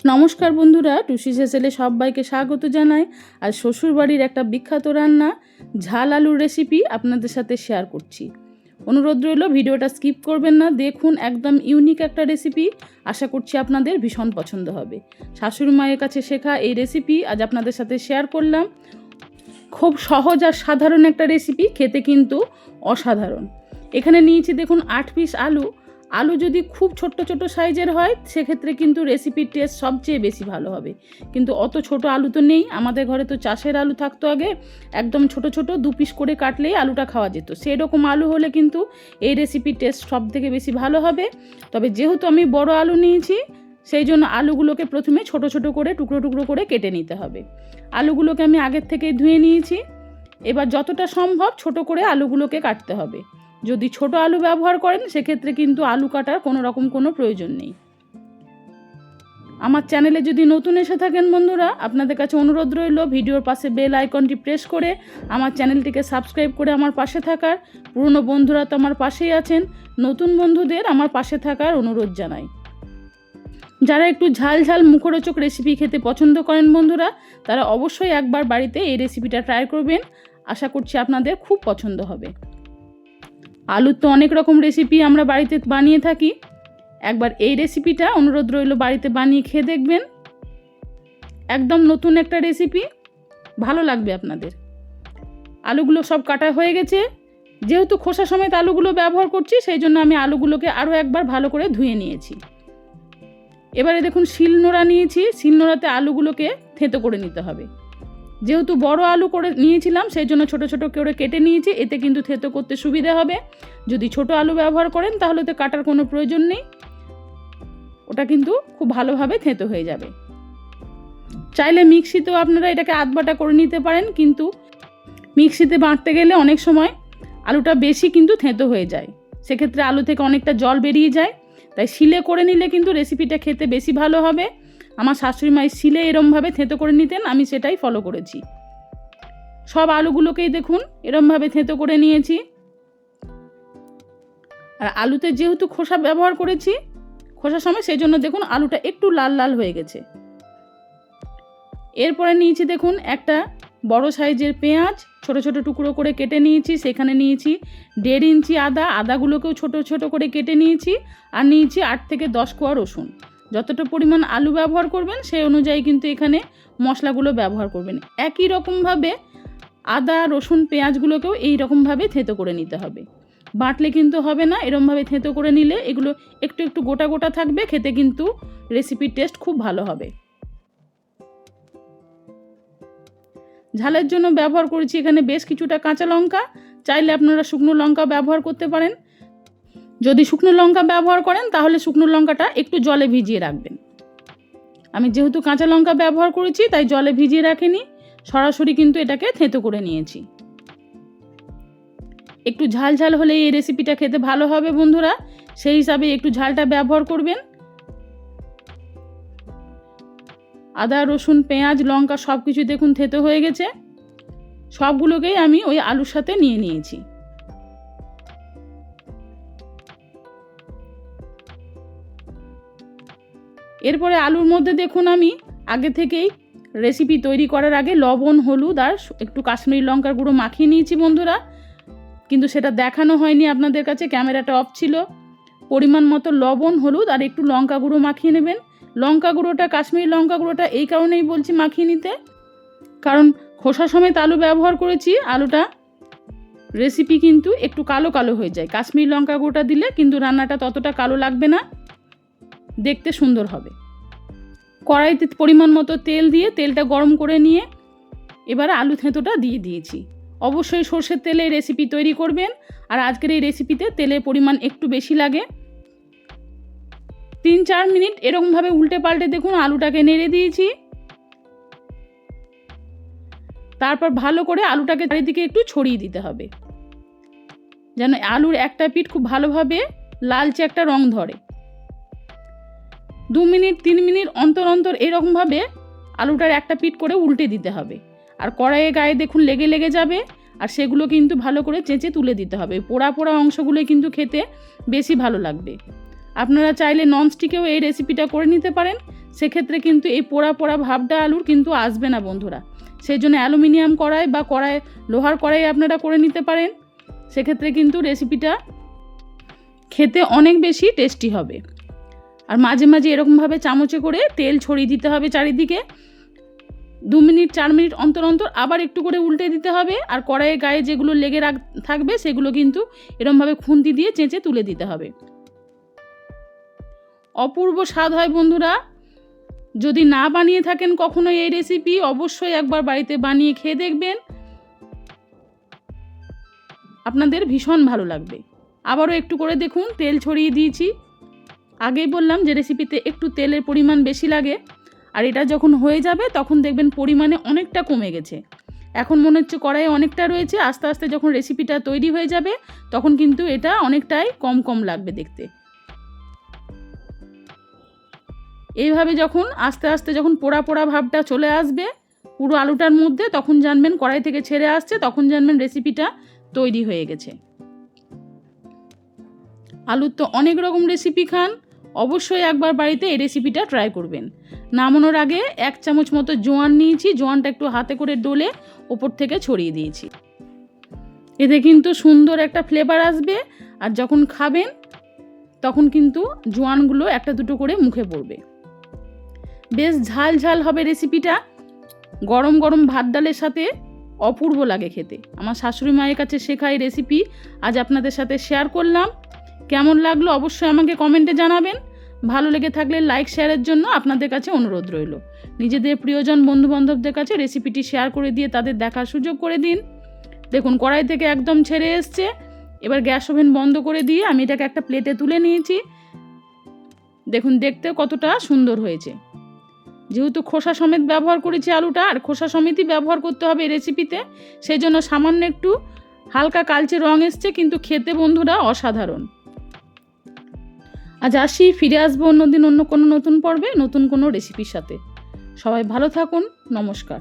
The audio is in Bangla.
নমস্কার বন্ধুরা, টুসি সেসেলে সবাইকে স্বাগত জানাই। আর শ্বশুরবাড়ির একটা বিখ্যাত রান্না ঝাল আলুর রেসিপি আপনাদের সাথে শেয়ার করছি। অনুরোধ রইল ভিডিওটা স্কিপ করবেন না, দেখুন একদম ইউনিক একটা রেসিপি। আশা করছি আপনাদের ভীষণ পছন্দ হবে। শাশুড়ি মায়ের কাছে শেখা এই রেসিপি আজ আপনাদের সাথে শেয়ার করলাম। খুব সহজ আর সাধারণ একটা রেসিপি, খেতে কিন্তু অসাধারণ। এখানে নিয়েছি দেখুন 8 পিস আলু। আলু যদি খুব ছোট্ট ছোট সাইজের হয় সেক্ষেত্রে কিন্তু রেসিপির টেস্ট সবচেয়ে বেশি ভালো হবে, কিন্তু অত ছোট আলু তো নেই আমাদের ঘরে। তো চাষের আলু থাকতো আগে, একদম ছোট ছোট 2 পিস করে কাটলেই আলুটা খাওয়া যেত। সেরকম আলু হলে কিন্তু এই রেসিপির টেস্ট সব থেকে বেশি ভালো হবে। তবে যেহেতু আমি বড় আলু নিয়েছি সেই জন্য আলুগুলোকে প্রথমে ছোট ছোট করে টুকরো টুকরো করে কেটে নিতে হবে। আলুগুলোকে আমি আগের থেকে ধুয়ে নিয়েছি। এবার যতটা সম্ভব ছোট করে আলুগুলোকে কাটতে হবে। যদি ছোট আলু ব্যবহার করেন সেক্ষেত্রে কিন্তু আলু কাটার কোনো প্রয়োজন নেই। আমার চ্যানেলে যদি নতুন এসে থাকেন বন্ধুরা, আপনাদের কাছে অনুরোধ রইল ভিডিওর পাশে বেল আইকনটি প্রেস করে আমার চ্যানেলটিকে সাবস্ক্রাইব করে আমার পাশে থাকার। পুরনো বন্ধুরা তো আমার পাশেই আছেন, নতুন বন্ধুদের আমার পাশে থাকার অনুরোধ জানাই। যারা একটু ঝাল ঝাল মুখরোচক রেসিপি খেতে পছন্দ করেন বন্ধুরা, তারা অবশ্যই একবার বাড়িতে এই রেসিপিটা ট্রাই করবেন। আশা করছি আপনাদের খুব পছন্দ হবে। আলুর তো অনেক রকম রেসিপি আমরা বাড়িতে বানিয়ে থাকি, একবার এই রেসিপিটা অনুরোধ রইল বাড়িতে বানিয়ে খেয়ে দেখবেন। একদম নতুন একটা রেসিপি, ভালো লাগবে আপনাদের। আলুগুলো সব কাটা হয়ে গেছে। যেহেতু খোসা সমেত আলুগুলো ব্যবহার করছি সেই জন্য আমি আলুগুলোকে আরও একবার ভালো করে ধুয়ে নিয়েছি। এবারে দেখুন শিলনোড়া নিয়েছি, শিলনোড়াতে আলুগুলোকে থেঁতো করে নিতে হবে। যেহেতু বড় আলু করে নিয়েছিলাম সেই জন্য ছোট ছোট করে কেটে নিয়েছি, এতে কিন্তু থেঁতো করতে সুবিধা হবে। যদি ছোট আলু ব্যবহার করেন তাহলে তো কাটার কোনো প্রয়োজন নেই, ওটা কিন্তু খুব ভালোভাবে থেঁতো হয়ে যাবে। চাইলে মিক্সিতেও আপনারা এটাকে আধবাটা করে নিতে পারেন, কিন্তু মিক্সিতে বাটতে গেলে অনেক সময় আলুটা বেশি কিন্তু থেঁতো হয়ে যায়, সেক্ষেত্রে আলু থেকে অনেকটা জল বেরিয়ে যায়। তাই শিলে করে নিলে কিন্তু রেসিপিটা খেতে বেশি ভালো হবে। আমার শাশুড়ি মা শিলে এরমভাবে থেঁতো করে নিতেন, আমি সেটাই ফলো করেছি। সব আলুগুলোকেই দেখুন এরমভাবে থেঁতো করে নিয়েছি। আর আলুতে যেহেতু খোসা ব্যবহার করেছি, খোসার সময় সেই জন্য দেখুন আলুটা একটু লাল লাল হয়ে গেছে। এরপরে নিয়েছি দেখুন একটা বড় সাইজের পেঁয়াজ, ছোট ছোট টুকরো করে কেটে নিয়েছি। সেখানে নিয়েছি 1.5 ইঞ্চি আদা, আদাগুলোকেও ছোট ছোট করে কেটে নিয়েছি। আর নিয়েছি 8 থেকে 10 কোয়া রসুন। যতটা পরিমাণ আলু ব্যবহার করবেন সেই অনুযায়ী কিন্তু এখানে মশলাগুলো ব্যবহার করবেন। একই রকমভাবে আদা রসুন পেঁয়াজগুলোকেও এই রকমভাবে থেঁতো করে নিতে হবে, বাটলে কিন্তু হবে না। এরকমভাবে থেঁতো করে নিলে এগুলো একটু একটু গোটা গোটা থাকবে, খেতে কিন্তু রেসিপির টেস্ট খুব ভালো হবে। ঝালের জন্য ব্যবহার করেছি এখানে বেশ কিছুটা কাঁচা লঙ্কা, চাইলে আপনারা শুকনো লঙ্কা ব্যবহার করতে পারেন। যদি শুকনো লঙ্কা ব্যবহার করেন তাহলে শুকনো লঙ্কাটা একটু জলে ভিজিয়ে রাখবেন। আমি যেহেতু কাঁচা লঙ্কা ব্যবহার করেছি তাই জলে ভিজিয়ে রাখিনি, সরাসরি কিন্তু এটাকে থেঁতো করে নিয়েছি। একটু ঝাল ঝাল হলে এই রেসিপিটা খেতে ভালো হবে বন্ধুরা, সেই হিসাবে একটু ঝালটা ব্যবহার করবেন। আদা রসুন পেঁয়াজ লঙ্কা সব কিছু দেখুন থেঁতো হয়ে গেছে। সবগুলোকেই আমি ওই আলুর সাথে নিয়ে নিয়েছি। এরপরে আলুর মধ্যে দেখুন আমি আগে থেকেই রেসিপি তৈরি করার আগে লবণ হলুদ আর একটু কাশ্মীরি লঙ্কার গুঁড়ো মাখিয়ে নিয়েছি বন্ধুরা, কিন্তু সেটা দেখানো হয়নি আপনাদের কাছে, ক্যামেরাটা অফ ছিল। পরিমাণ মতো লবণ হলুদ আর একটু লঙ্কা গুঁড়ো মাখিয়ে নেবেন। লঙ্কা গুঁড়োটা কাশ্মীরি লঙ্কা গুঁড়োটা এই কারণেই বলছি মাখিয়ে নিতে, কারণ খোসা সমেত আলু ব্যবহার করেছি, আলুটা রেসিপি কিন্তু একটু কালো কালো হয়ে যায়। কাশ্মীরি লঙ্কা গুঁড়োটা দিলে কিন্তু রান্নাটা ততটা কালো লাগবে না, দেখতে সুন্দর হবে। কড়াইতে পরিমাণ মতো তেল দিয়ে তেলটা গরম করে নিয়ে এবারে আলু থেঁতোটা দিয়ে দিয়েছি। অবশ্যই সর্ষের তেলে এই রেসিপি তৈরি করবেন, আর আজকের এই রেসিপিতে তেলের পরিমাণ একটু বেশি লাগে। 3-4 মিনিট এরকমভাবে উল্টে পাল্টে দেখুন আলুটাকে নেড়ে দিয়েছি। তারপর ভালো করে আলুটাকে চারিদিকে একটু ছড়িয়ে দিতে হবে, যেন আলুর একটা পিঠ খুব ভালোভাবে লালচে একটা রং ধরে। 2 মিনিট 3 মিনিট অন্তর অন্তর এরকমভাবে আলুটার একটা পিঠ করে উল্টে দিতে হবে। আর কড়াইয়ের গায়ে দেখুন লেগে লেগে যাবে, আর সেগুলো কিন্তু ভালো করে চেঁচে তুলে দিতে হবে। পোড়া পোড়া অংশগুলো কিন্তু খেতে বেশি ভালো লাগবে। আপনারা চাইলে ননস্টিকেও এই রেসিপিটা করে নিতে পারেন, সেক্ষেত্রে কিন্তু এই পোড়া পোড়া ভাবটা আলুর কিন্তু আসবে না বন্ধুরা। সেই জন্য অ্যালুমিনিয়াম কড়াই বা লোহার কড়াই আপনারা করে নিতে পারেন, সেক্ষেত্রে কিন্তু রেসিপিটা খেতে অনেক বেশি টেস্টি হবে। আর মাঝে মাঝে এরকমভাবে চামচে করে তেল ছড়িয়ে দিতে হবে চারিদিকে, 2 মিনিট 4 মিনিট অন্তর অন্তর আবার একটু করে উল্টে দিতে হবে। আর কড়াইয়ের গায়ে যেগুলো লেগে থাকবে সেগুলো কিন্তু এরকমভাবে খুন্তি দিয়ে চেঁচে তুলে দিতে হবে। অপূর্ব স্বাদ হয় বন্ধুরা। যদি না বানিয়ে থাকেন কখনো এই রেসিপি, অবশ্যই একবার বাড়িতে বানিয়ে খেয়ে দেখবেন, আপনাদের ভীষণ ভালো লাগবে। আবারও একটু করে দেখুন তেল ছড়িয়ে দিয়েছি। আগেই বললাম যে রেসিপিতে একটু তেলের পরিমাণ বেশি লাগে, আর এটা যখন হয়ে যাবে তখন দেখবেন পরিমাণে অনেকটা কমে গেছে। এখন মনে হচ্ছে কড়াইয়ে অনেকটা রয়েছে, আস্তে আস্তে যখন রেসিপিটা তৈরি হয়ে যাবে তখন কিন্তু এটা অনেকটাই কম কম লাগবে দেখতে। এইভাবে যখন আস্তে আস্তে যখন পোড়া পোড়া ভাবটা চলে আসবে পুরো আলুটার মধ্যে, তখন জানবেন কড়াই থেকে ছেড়ে আসছে, তখন জানবেন রেসিপিটা তৈরি হয়ে গেছে। আলুর তো অনেক রকম রেসিপি খান, অবশ্যই একবার বাড়িতে এই রেসিপিটা ট্রাই করবেন। নামানোর আগে 1 চামচ মতো জোয়ান নিয়েছি, জোয়ানটা একটু হাতে করে ডলে ওপর থেকে ছড়িয়ে দিয়েছি। এতে কিন্তু সুন্দর একটা ফ্লেভার আসবে, আর যখন খাবেন তখন কিন্তু জোয়ানগুলো একটা দুটো করে মুখে পড়বে। বেশ ঝাল ঝাল হবে রেসিপিটা, গরম গরম ভাত ডালের সাথে অপূর্ব লাগে খেতে। আমার শাশুড়ি মায়ের কাছে শেখা এই রেসিপি আজ আপনাদের সাথে শেয়ার করলাম। কেমন লাগলো অবশ্যই আমাকে কমেন্টে জানাবেন। ভালো লেগে থাকলে লাইক শেয়ারের জন্য আপনাদের কাছে অনুরোধ রইল। নিজেদের প্রিয়জন বন্ধুবান্ধবদের কাছে রেসিপিটি শেয়ার করে দিয়ে তাদের দেখার সুযোগ করে দিন। দেখুন কড়াই থেকে একদম ছেড়ে এসছে। এবার গ্যাস ওভেন বন্ধ করে দিয়ে আমি এটাকে একটা প্লেটে তুলে নিয়েছি। দেখুন দেখতে কতটা সুন্দর হয়েছে। যেহেতু খোসা সমেত ব্যবহার করেছি আলুটা, আর খোসা সমেতই ব্যবহার করতে হবে এই রেসিপিতে, সেই জন্য সামান্য একটু হালকা কালচে রং এসছে, কিন্তু খেতে বন্ধুরা অসাধারণ। আজ আসি, ফিরে আসবো অন্যদিন অন্য কোনো নতুন পর্বে নতুন কোনো রেসিপির সাথে। সবাই ভালো থাকুন, নমস্কার।